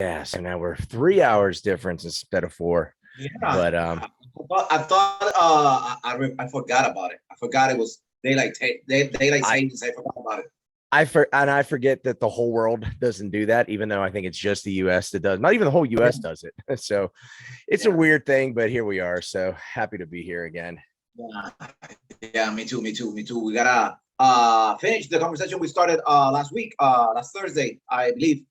Yeah, so now we're 3 hours difference instead of four. Yeah, But I forgot about it. I forgot it was daylight I savings. I forgot about it. I forget that the whole world doesn't do that, even though I think it's just the US that does. Not even the whole US does it. So it's a Yeah, weird thing, but here we are. So happy to be here again. yeah, yeah. Me too. Me too. Me too. We gotta finish the conversation we started last week, last Thursday, I believe.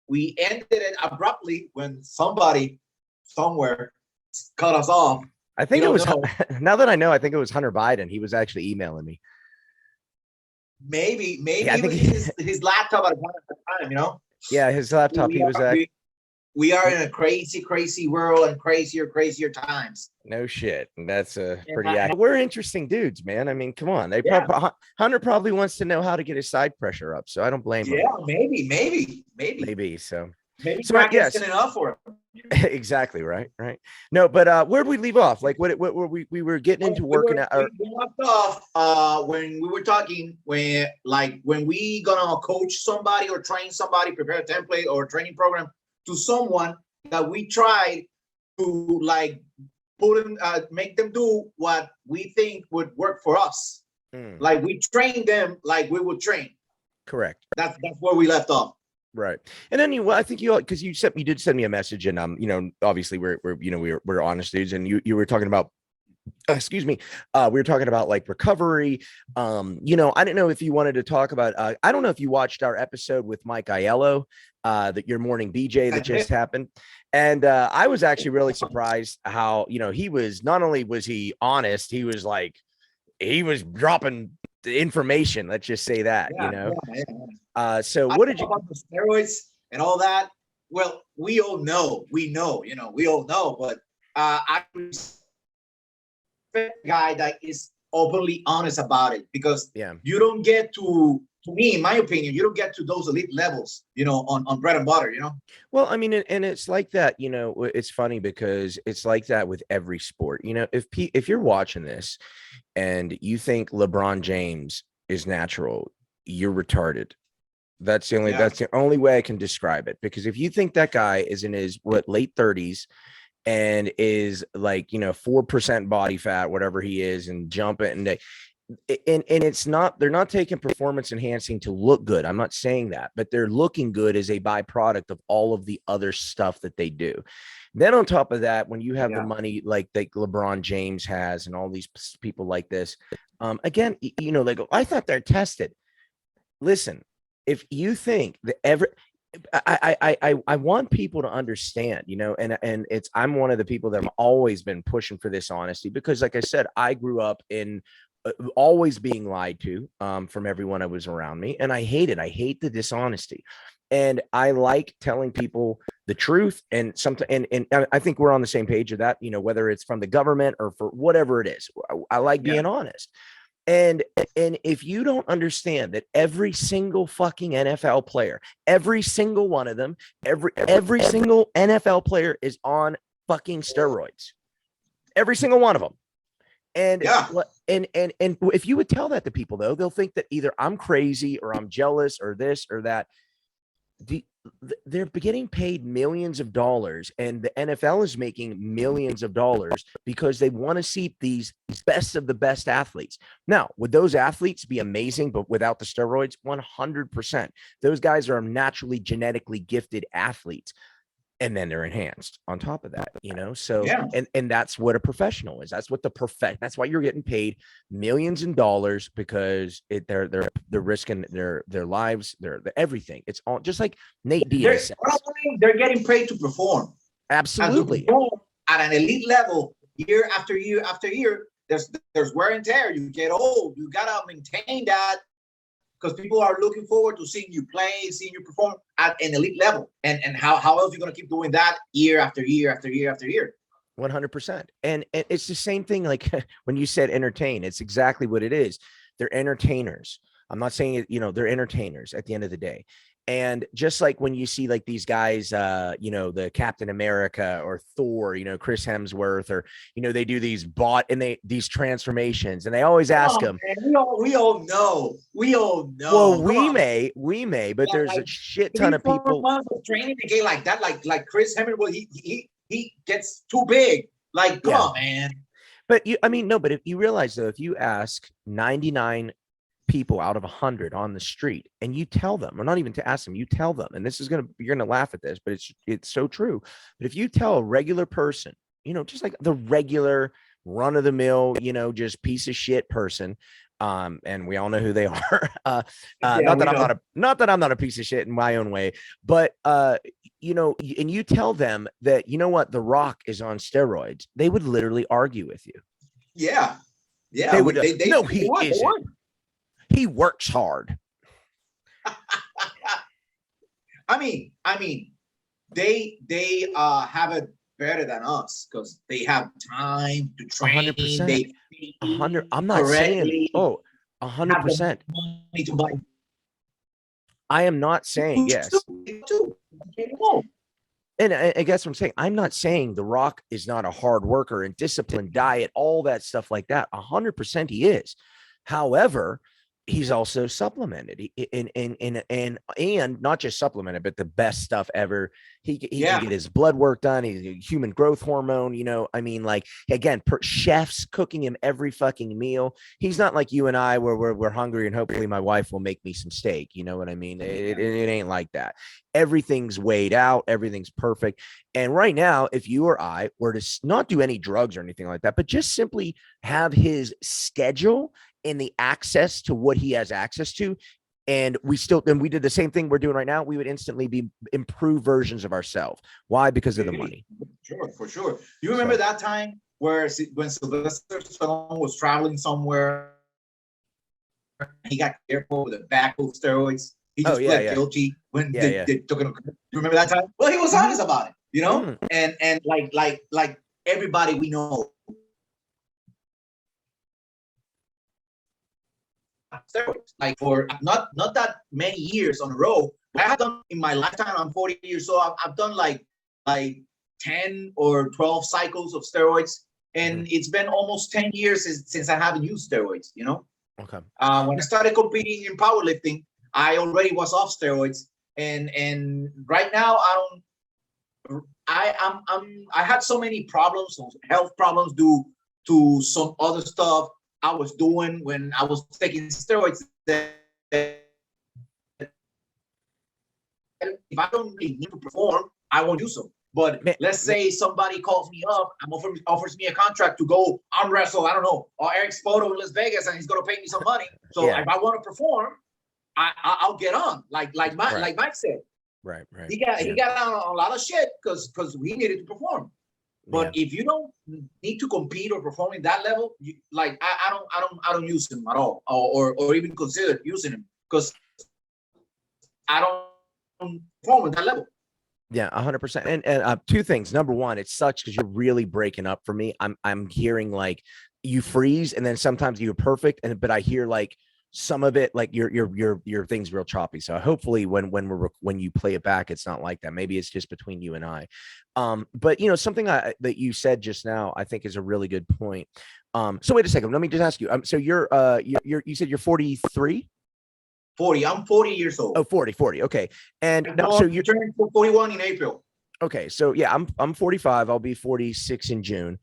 We ended it abruptly when somebody somewhere cut us off. I We think it don't was know. now that I know, I think it was Hunter Biden. He was actually emailing me. Maybe Yeah, I it think was his laptop at one time. yeah, his laptop. He We was are, we, we are in a crazy world and crazier times. no shit. And that's a And pretty accurate. We're interesting dudes, man. I mean, come on. They yeah, probably Hunter probably wants to know how to get his side pressure up. So I don't blame him. yeah, maybe Maybe so. crack isn't Yes, enough for him. exactly. Right. No, but where'd we leave off? Like what were we were getting into working out or We left off when we were talking when we gonna coach somebody or train somebody, prepare a template or a training program to someone that we tried to put in, make them do what we think would work for us. Like we train them like we would train. correct. That's where we left off. Right. And then I think because you did send me a message and obviously we're honest dudes and you were talking about excuse me, we were talking about like recovery. I didn't know if you wanted to talk about I don't know if you watched our episode with Mike Ayello, that your morning BJ that just happened. And I was actually really surprised how, he was not only was he honest, he was dropping the information. Let's just say that, so I what don't did know you about the steroids and all that. Well, we all know, we all know, but I guy that is openly honest about it because yeah. you don't get to me, in my opinion, you don't get to those elite levels, on bread and butter, Well, I mean, and it's like that, it's funny because it's like that with every sport. If you're watching this and you think LeBron James is natural, you're retarded. Yeah. That's the only way I can describe it. Because if you think that guy is in his late 30s and is like 4% body fat, whatever he is, and jumping and it's not, they're not taking performance enhancing to look good. I'm not saying that, but they're looking good as a byproduct of all of the other stuff that they do. Then on top of that, when you have the money like that LeBron James has and all these people like this, again, they go, I thought they're tested. Listen, if you think that I want people to understand, and I'm one of the people that have always been pushing for this honesty because, like I said, I grew up in always being lied to from everyone that was around me, and I hate it. I hate the dishonesty, and I like telling people the truth. And something, and I think we're on the same page of that. Whether it's from the government or for whatever it is, I like being honest. And if you don't understand that every single fucking NFL player, every single one of them, every single NFL player is on fucking steroids, every single one of them. And and if you would tell that to people, though, they'll think that either I'm crazy or I'm jealous or this or that. They're getting paid millions of dollars, and the NFL is making millions of dollars because they want to see these best of the best athletes. Now, would those athletes be amazing, but without the steroids? 100%. Those guys are naturally genetically gifted athletes. And then they're enhanced on top of that, so and that's what a professional is. That's what that's why you're getting paid millions in dollars, because they're risking their lives, their everything. It's all just like Nate Diaz says. They're getting paid to perform. Absolutely. And to perform at an elite level year after year after year. There's wear and tear. You get old. You gotta maintain that, because people are looking forward to seeing you play, seeing you perform at an elite level. And how else are you going to keep doing that year after year after year after year? 100%. And it's the same thing. Like when you said entertain, it's exactly what it is. They're entertainers. I'm not saying it, they're entertainers at the end of the day. And just like when you see like these guys, you know, the Captain America or Thor, you know, Chris Hemsworth, or, you know, they do these these transformations, and they always ask Oh, them, man, we all know. We all well, know. Come on, we may, but there's like a shit ton three, of 4 people. months of training to get like that, like Chris Hemsworth, he gets too big. Like, come Yeah. on, man. But I mean, no, but if you realize though, if you ask 99 people out of 100 on the street and you tell them, or not even to ask them, you tell them, and this is you're gonna laugh at this, but it's so true. But if you tell a regular person, you know, just like the regular run of the mill, you know, just piece of shit person, and we all know who they are. Yeah, Not we that I'm know. not a piece of shit in my own way, but you know, and you tell them that, you know what, The Rock is on steroids, they would literally argue with you. Yeah, yeah. They would, They no, he won. They isn't. won. He works hard. I mean, they have it better than us because they have time to train. 100%. They A hundred. eat I'm not saying, correctly. oh, a hundred Have the percent. money to buy I am not saying, food yes. too. And I guess what I'm saying, I'm not saying The Rock is not a hard worker and disciplined diet, all that stuff like that. 100% he is. However, he's also supplemented. And not just supplemented, but the best stuff ever. He can get his blood work done. He's a human growth hormone. You know, I mean, like, again, chefs cooking him every fucking meal. He's not like you and I, where we're hungry and hopefully my wife will make me some steak. You know what I mean? It ain't like that. Everything's weighed out. Everything's perfect. And right now, if you or I were to not do any drugs or anything like that, but just simply have his schedule and the access to what he has access to, and we did the same thing we're doing right now, we would instantly be improved versions of ourselves. Why? Because of the money. Sure, for sure. You remember that time where when Sylvester Stallone was traveling somewhere, he got careful with a bag of steroids. He just pled guilty when they took him. You remember that time? Well, he was honest about it, you know. And like everybody we know, steroids, like for not that many years on a row. I have done in my lifetime. I'm 40 years old. I've done like 10 or 12 cycles of steroids, and it's been almost 10 years since I haven't used steroids. You know. Okay. When I started competing in powerlifting, I already was off steroids, and right now I had so many problems, health problems due to some other stuff I was doing when I was taking steroids. That if I don't really need to perform, I won't use them. But let's say somebody calls me up and offers me a contract to go arm wrestle, I don't know, or Eric Spoto in Las Vegas, and he's going to pay me some money. So if I want to perform, I'll get on. Like Mike said. Right. He got on a lot of shit because we needed to perform. But if you don't need to compete or perform in that level, I don't use him at all, or even consider using him because I don't perform at that level. Yeah, 100%. And two things. Number one, it sucks because you're really breaking up for me. I'm hearing like you freeze, and then sometimes you're perfect, but I hear like some of it, like your thing's real choppy. So hopefully when you play it back, it's not like that. Maybe it's just between you and I. But you know, something that you said just now, I think is a really good point. So wait a second, let me just ask you. So you said you're 43? 40. I'm 40 years old. Oh, 40. Okay. And now, so you're turning 41 in April. Okay. So yeah, I'm 45. I'll be 46 in June.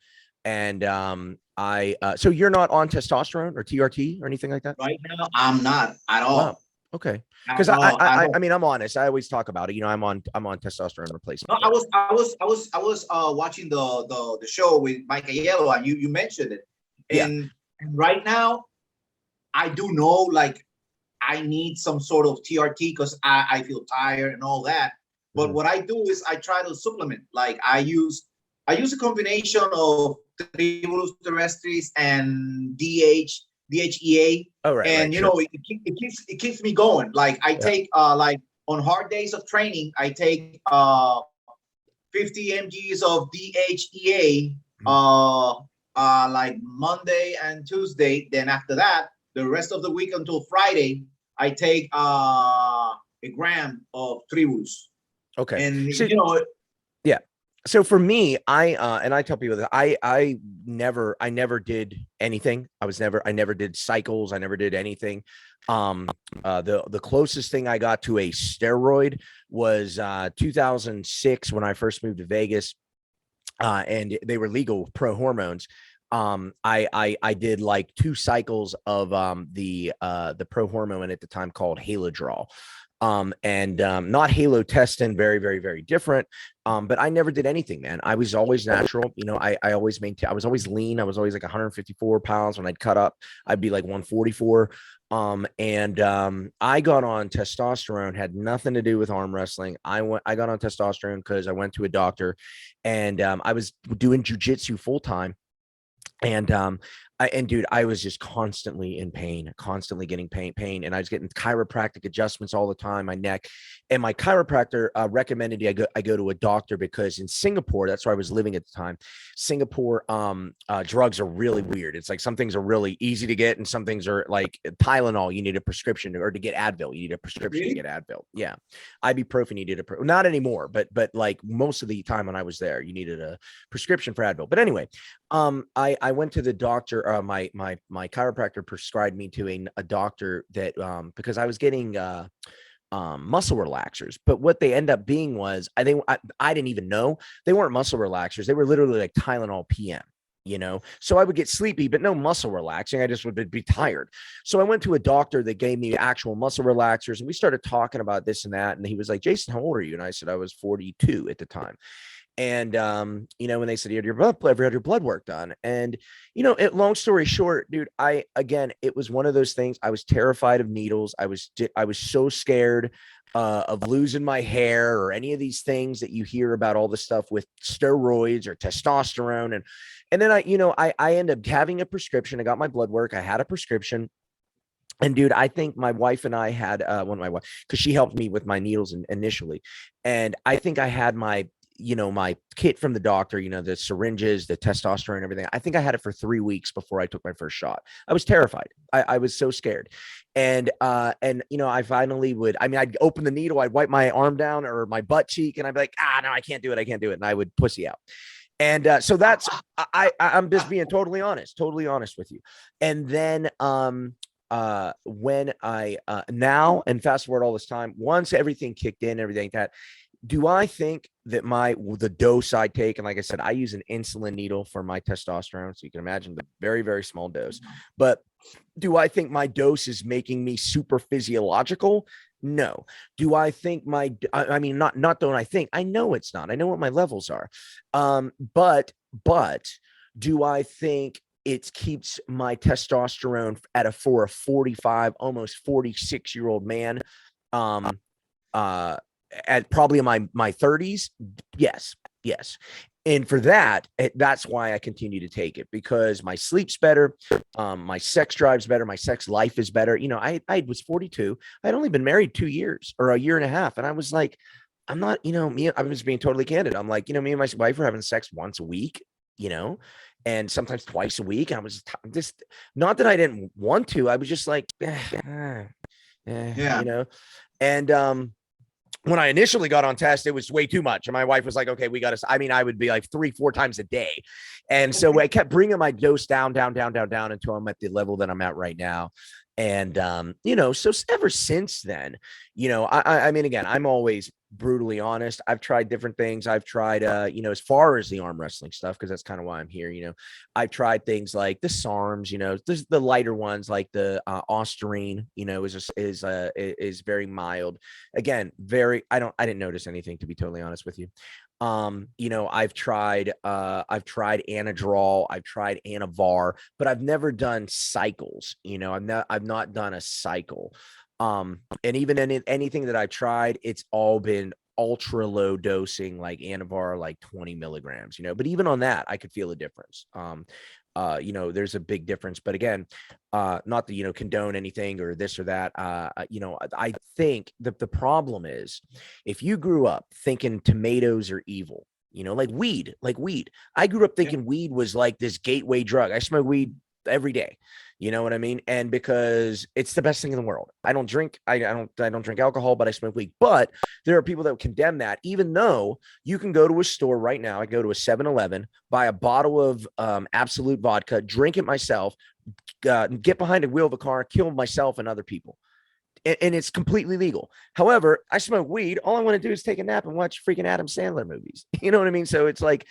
And so you're not on testosterone or TRT or anything like that? Right now, I'm not at all. Wow. Okay. Because I mean, I'm honest. I always talk about it. You know, I'm on testosterone replacement. No, I was watching the show with Mike Ayello, and you mentioned it. And right now, I do know like I need some sort of TRT because I feel tired and all that. But what I do is I try to supplement. Like I use a combination of inteteresting and DHEA. Oh, right. And you know, it keeps me going. Like I take like on hard days of training, I take 50 mgs of DHEA like Monday and Tuesday. Then after that, the rest of the week until Friday, I take a gram of tribus. Okay. And So, you know, yeah. So for me, I tell people that I never did anything. I never did cycles. I never did anything. The closest thing I got to a steroid was 2006 when I first moved to Vegas, and they were legal pro hormones. I did like 2 cycles of the pro hormone at the time called Halodrol. And not halotestin, very, very, very different. But I never did anything, man. I was always natural. You know, I always maintained, I was always lean. I was always like 154 pounds. When I'd cut up, I'd be like 144. I got on testosterone, had nothing to do with arm wrestling. I got on testosterone because I went to a doctor, and I was doing jujitsu full time. And dude, I was just constantly in pain, constantly getting pain. And I was getting chiropractic adjustments all the time, my neck. And my chiropractor recommended I go to a doctor, because in Singapore, that's where I was living at the time. Singapore, drugs are really weird. It's like some things are really easy to get, and some things are like Tylenol. You need a prescription, or to get Advil, you need a prescription to get Advil. Yeah, ibuprofen, you need not anymore, but like most of the time when I was there, you needed a prescription for Advil. But anyway, I went to the doctor. My chiropractor prescribed me to a doctor that because I was getting muscle relaxers, but what they end up being was I didn't even know they weren't muscle relaxers. They were literally like Tylenol PM. You know, so I would get sleepy, but no muscle relaxing. I just would be tired. So I went to a doctor that gave me actual muscle relaxers, and we started talking about this and that. And he was like, "Jason, how old are you?" And I said I was 42 at the time. And you know, when they said you had your blood work done, and you know, long story short, dude, it was one of those things. I was terrified of needles. I was so scared of losing my hair, or any of these things that you hear about, all the stuff with steroids or testosterone. And then I ended up having a prescription. I got my blood work. I had a prescription. And dude, I think my wife and I had my wife, because she helped me with my needles initially. And I think I had my kit from the doctor, the syringes, the testosterone, everything. I think I had it for 3 weeks before I took my first shot. I was terrified. I was so scared. And I finally I'd open the needle, I'd wipe my arm down or my butt cheek, and I'd be like, no, I can't do it. And I would pussy out. And so that's, I'm just being totally honest with you. And then, when I now, and fast forward all this time, once everything kicked in, everything that, do I think that the dose I take, and like I said, I use an insulin needle for my testosterone, so you can imagine the very, very small dose. But do I think my dose is making me super physiological? No. Do I think not don't I think, I know it's not. I know what my levels are. But do I think it keeps my testosterone for a 45, almost 46-year-old man, at probably my 30s? Yes. And for that's why I continue to take it, because my sleep's better, my sex drive's better, my sex life is better. I was 42. I'd only been married 2 years or a year and a half, and I was like, I'm not, I was being totally candid. I'm like, me and my wife were having sex once a week, and sometimes twice a week. And I was just, not that I didn't want to, I was just like, yeah. And when I initially got on test, it was way too much. And my wife was like, okay, we got to, I would be like 3-4 times a day. And so I kept bringing my dose down until I'm at the level that I'm at right now. And, so ever since then, again, I'm always brutally honest. I've tried different things. I've tried, as far as the arm wrestling stuff, because that's kind of why I'm here. I've tried things like the SARMs, there's the lighter ones like the Ostarine, is very mild. Again, I didn't notice anything, to be totally honest with you. I've tried Anadrol, I've tried Anavar, but I've never done cycles. I've not done a cycle. And even in anything that I've tried, it's all been ultra low dosing, like Anavar, like 20 milligrams, but even on that, I could feel a difference. There's a big difference, but again, not to, condone anything or this or that. I think that the problem is, if you grew up thinking tomatoes are evil, like weed, I grew up thinking weed was like this gateway drug. I smoke weed every day. You know what I mean? And because it's the best thing in the world. I don't drink, I don't drink alcohol, but I smoke weed. But there are people that condemn that, even though you can go to a store right now. I go to a 7-Eleven, buy a bottle of Absolute vodka, drink it myself, get behind the wheel of a car, kill myself and other people. And it's completely legal. However, I smoke weed. All I want to do is take a nap and watch freaking Adam Sandler movies. You know what I mean? So it's like,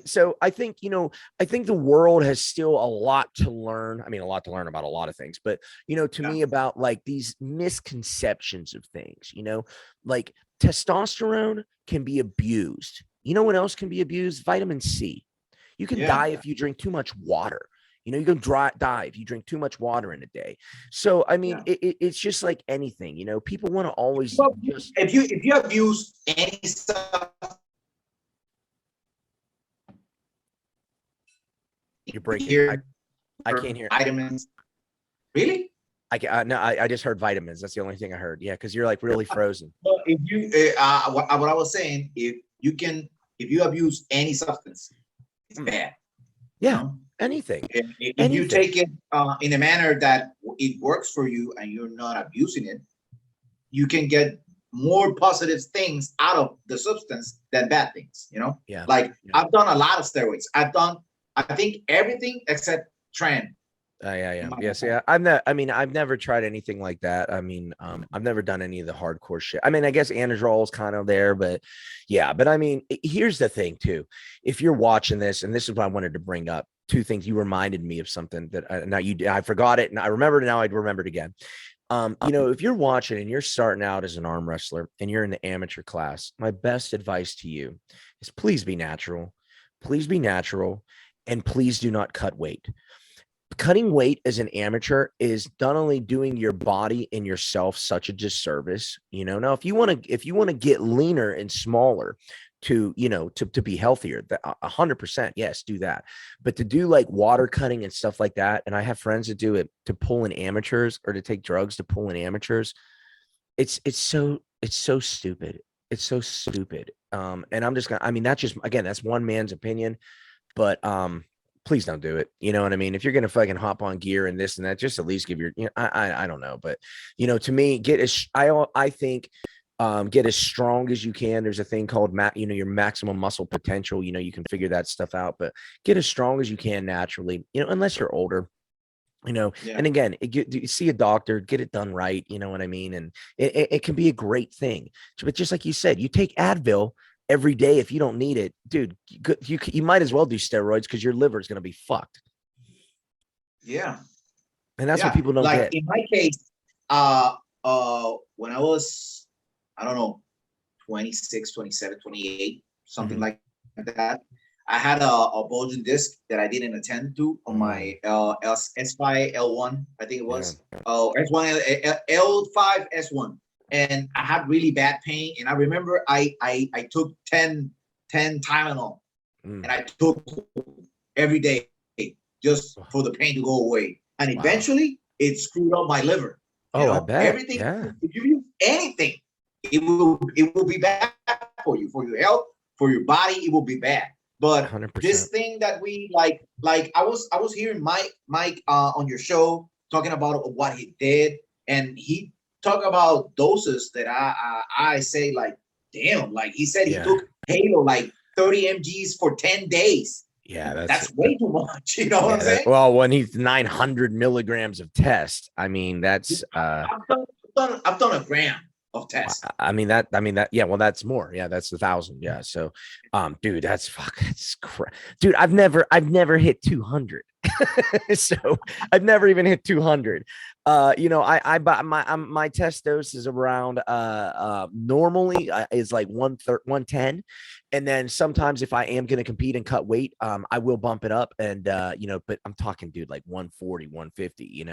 so I think, I think the world has still a lot to learn. I mean, a lot to learn about a lot of things, but, to me, about like these misconceptions of things, like testosterone can be abused. You know what else can be abused? Vitamin C. You can die if you drink too much water. You can die if you drink too much water in a day. So, I mean, it's just like anything, people want to always just. If you abuse any stuff, you're breaking. I can't hear. Vitamins. Really? No, I just heard vitamins. That's the only thing I heard. Yeah, because you're like really frozen. Well, if you, what I was saying, if you abuse any substance, it's bad. Yeah. Anything. If you take it in a manner that it works for you and you're not abusing it, you can get more positive things out of the substance than bad things. Yeah. Like I've done a lot of steroids. I think everything except tren. Yes. Yeah. I've never tried anything like that. I mean, I've never done any of the hardcore shit. I mean, I guess Anadrol is kind of there, but yeah. But I mean, here's the thing too. If you're watching this, and this is what I wanted to bring up, two things. You reminded me of something that I forgot it, and I remembered it. Now I'd remembered again. If you're watching and you're starting out as an arm wrestler and you're in the amateur class, my best advice to you is please be natural. Please be natural, and please do not cut weight. Cutting weight as an amateur is not only doing your body and yourself such a disservice. Now if you want to get leaner and smaller to be healthier, 100%, yes, do that. But to do like water cutting and stuff like that, and I have friends that do it to pull in amateurs, or to take drugs to pull in amateurs, it's so stupid. It's so stupid. And I'm just gonna, that's just, again, that's one man's opinion, but please don't do it. You know what I mean? If you're going to fucking hop on gear and this and that, just at least give your, I don't know. But, to me, I think, get as strong as you can. There's a thing called, your maximum muscle potential. You can figure that stuff out, but get as strong as you can naturally, unless you're older, and again, you see a doctor, get it done right. You know what I mean? And it can be a great thing. But just like you said, you take Advil every day. If you don't need it, dude, you might as well do steroids, because your liver is going to be fucked. Yeah. And that's what people don't get. In my case, when I was, I don't know, 26, 27, 28, something like that, I had a bulging disc that I didn't attend to on my S5 L1, I think it was. S1 L5 S1. And I had really bad pain. And I remember I took 10 Tylenol, and I took every day just for the pain to go away. And eventually it screwed up my liver. I bet. Everything, if you use anything, it will be bad for you, for your health, for your body. It will be bad. But 100%. This thing that we like I was hearing Mike on your show talking about what he did, and he talked about doses that I say, like, damn, like he said he took Halo like 30 mgs for 10 days. Yeah, that's way too much. You know what I'm saying? Well, when he's 900 milligrams of test, I mean, that's I've done a gram of test. Yeah, well, that's more. Yeah, that's 1,000. Yeah. So, dude, that's dude, I've never hit 200. So I've never even hit 200. I buy my test dose is around normally is like 110, and then sometimes if I am going to compete and cut weight, I will bump it up, and but I'm talking, dude, like 140, 150.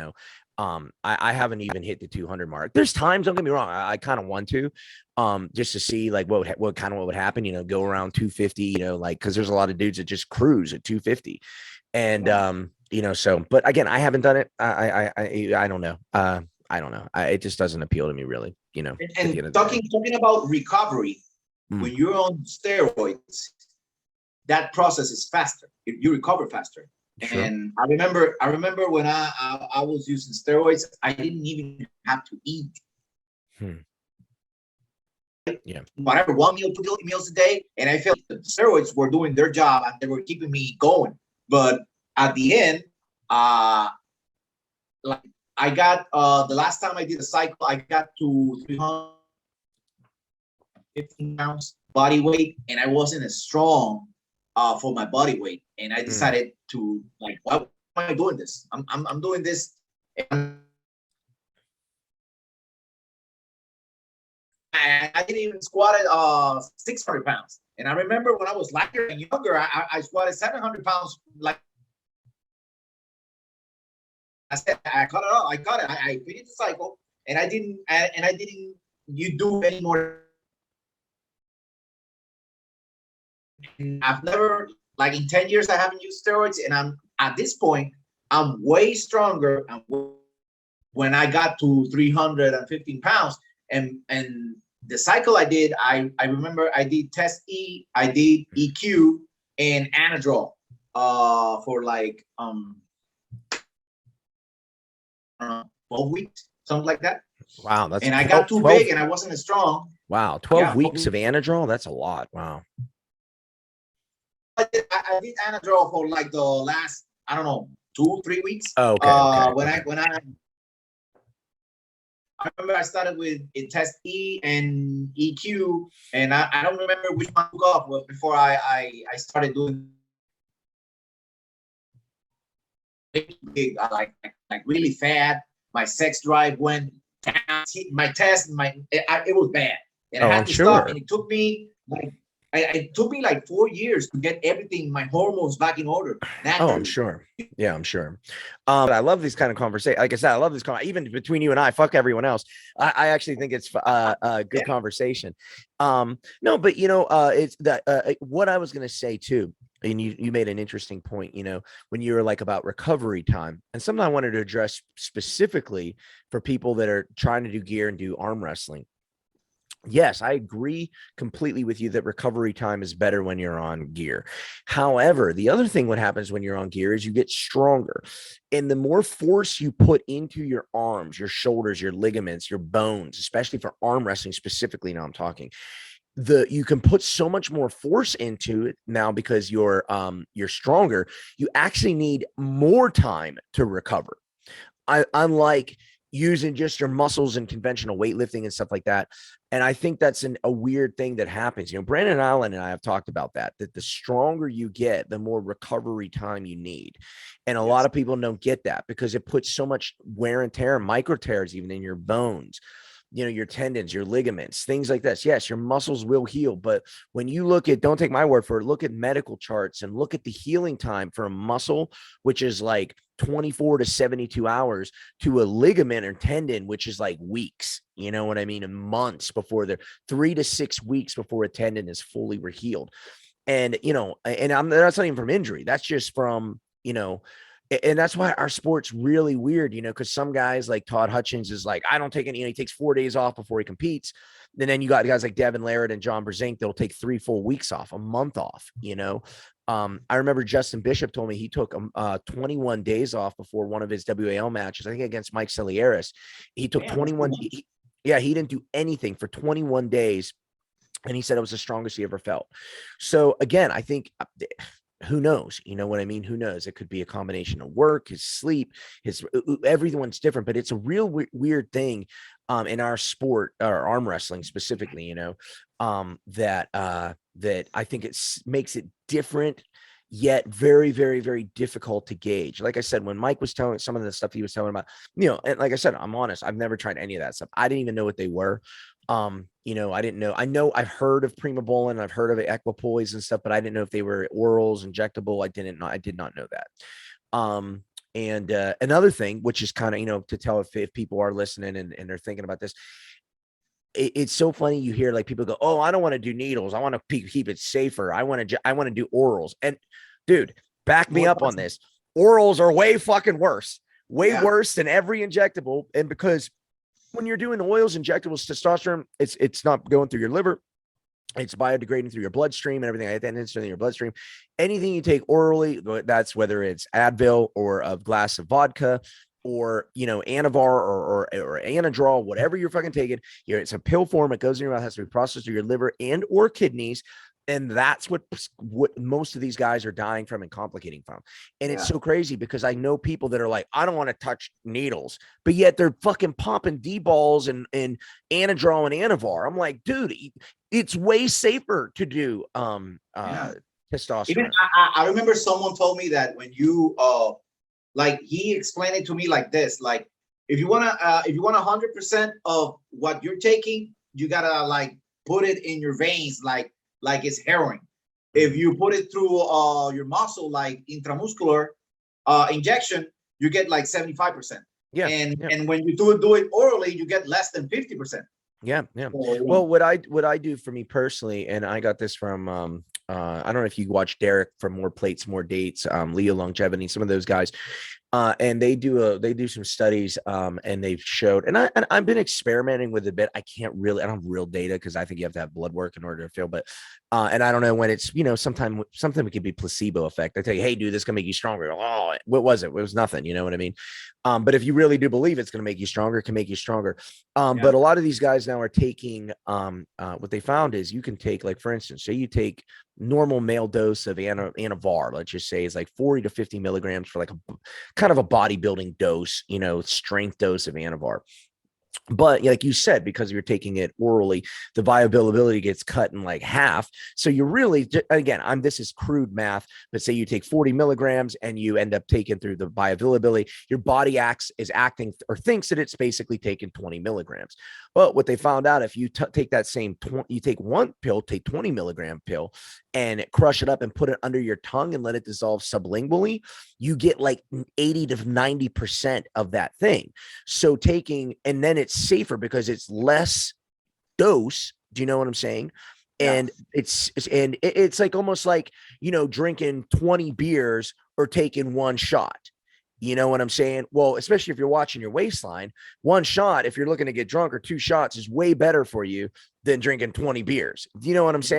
I haven't even hit the 200 mark. There's times, don't get me wrong, I kind of want to, just to see like what would happen, go around 250, like, because there's a lot of dudes that just cruise at 250. And so, but again, I haven't done it. I don't know. I don't know. It just doesn't appeal to me, really. And talking about recovery, when you're on steroids, that process is faster. You recover faster. Sure. And I remember when I was using steroids, I didn't even have to eat. Yeah. Whatever, 1 meal, 2 meals a day, and I felt the steroids were doing their job and they were keeping me going. But at the end, like I got the last time I did a cycle, I got to 315 pounds body weight, and I wasn't as strong for my body weight. And I decided to like, why am I doing this? I'm doing this. And I didn't even squat at 600 pounds. And I remember when I was lighter and younger, I squatted 700 pounds. Like I said, I cut it off. I cut it. I finished the cycle, and I didn't. You do any more. And I've never, like in 10 years, I haven't used steroids, and I'm at this point, I'm way stronger. When I got to 315 pounds, and the cycle I did, I remember I did test E, I did EQ and Anadrol for like 12 weeks, something like that. Wow, that's and I got too 12, big and I wasn't as strong. Wow, 12 Yeah, weeks of Anadrol, that's a lot. Wow. I did Anadrol for like the last, I don't know, 2-3 weeks. Oh, okay. When I remember I started with test E and EQ, and I don't remember which one took off before I started doing big, like really fat. My sex drive went down. My test, it was bad, and I had to stop. And it took me like 4 years to get everything, my hormones back in order. Oh, I'm sure. Yeah, I'm sure. I love these kind of conversations. Like I said, I love this even between you and I, fuck everyone else. I actually think it's a good conversation. No, but it's that what I was going to say too. And you made an interesting point, when you were like about recovery time, and something I wanted to address specifically for people that are trying to do gear and do arm wrestling. Yes, I agree completely with you that recovery time is better when you're on gear. However, the other thing what happens when you're on gear is you get stronger. And the more force you put into your arms, your shoulders, your ligaments, your bones, especially for arm wrestling specifically, now I'm talking, you can put so much more force into it now because you're stronger. You actually need more time to recover. Unlike using just your muscles and conventional weightlifting and stuff like that. And I think that's a weird thing that happens. Brandon Allen and I have talked about that the stronger you get, the more recovery time you need. And a lot of people don't get that because it puts so much wear and tear, micro tears, even in your bones, your tendons, your ligaments, things like this. Yes, your muscles will heal. But when you don't take my word for it, look at medical charts and look at the healing time for a muscle, which is like 24 to 72 hours, to a ligament or tendon, which is like weeks, you know what I mean? And months before 3 to 6 weeks before a tendon is fully healed. And, that's not even from injury. That's just from, and that's why our sport's really weird, because some guys like Todd Hutchins is like, I don't take any, he takes 4 days off before he competes. And then you got guys like Devin Larratt and John Brzenk, they'll take 3 full weeks off, a month off, I remember Justin Bishop told me he took 21 days off before one of his WAL matches, I think against Mike Celieris. He took 21. He didn't do anything for 21 days. And he said it was the strongest he ever felt. So again, I think who knows? You know what I mean? Who knows? It could be a combination of work, his sleep, everyone's different, but it's a real weird thing in our sport, or arm wrestling specifically, that I think it makes it different, yet very, very, very difficult to gauge. Like I said, when Mike was telling some of the stuff he was telling about, and like I said, I'm honest, I've never tried any of that stuff. I didn't even know what they were. I didn't know. I've heard of Primobolan, I've heard of Equipoise and stuff, but I didn't know if they were orals, injectable. I did not know that. And another thing, which is kind of, to tell if people are listening and they're thinking about this, it's so funny. You hear like people go, oh, I don't want to do needles. I want to keep it safer. I want to do orals. And dude, back me up on this. Orals are way fucking worse, worse than every injectable. And because when you're doing oils, injectables, testosterone, it's not going through your liver. It's biodegrading through your bloodstream and everything like that, and it's in your bloodstream. Anything you take orally, that's whether it's Advil or a glass of vodka or, you know, Anavar or Anadrol, whatever you're fucking taking, it's a pill form. It goes in your mouth, has to be processed through your liver and or kidneys. And that's what most of these guys are dying from and complicating from. And it's so crazy because I know people that are like, I don't want to touch needles, but yet they're fucking popping D-balls and Anadrol and Anavar. I'm like, dude, it's way safer to do testosterone. Even I remember someone told me that when you like, he explained it to me like this, like, if you want 100% of what you're taking, you gotta like put it in your veins like it's heroin. If you put it through your muscle, like intramuscular injection, you get like 75%. Yeah. And when you do it orally, you get less than 50%. Yeah. Well, what I do for me personally, and I got this from I don't know if you watch Derek from More Plates, More Dates, Leo Longevity, some of those guys. And they do some studies, and they've showed, and I've been experimenting with a bit. I don't have real data because I think you have to have blood work in order to feel, but and I don't know when it's, you know, sometimes it could be placebo effect. I tell you, hey, dude, this can make you stronger. Oh, what was it? It was nothing. You know what I mean? But if you really do believe it's going to make you stronger, it can make you stronger. But a lot of these guys now are taking, what they found is you can take, like, for instance, say you take normal male dose of Anavar, let's just say is like 40 to 50 milligrams for like a kind of a bodybuilding dose, you know, strength dose of Anavar. But like you said, because you're taking it orally, the bioavailability gets cut in like half. So you really, again, this is crude math, but say you take 40 milligrams and you end up taking through the bioavailability, your body is acting or thinks that it's basically taking 20 milligrams. But what they found out, if you take that same, you take one pill, take 20 milligram pill and crush it up and put it under your tongue and let it dissolve sublingually, you get like 80 to 90% of that thing. So and then it's safer because it's less dose. Do you know what I'm saying? And it's like almost like, you know, drinking 20 beers or taking one shot. You know what I'm saying? Well, especially if you're watching your waistline, one shot, if you're looking to get drunk, or two shots is way better for you than drinking 20 beers. Do you know what I'm saying?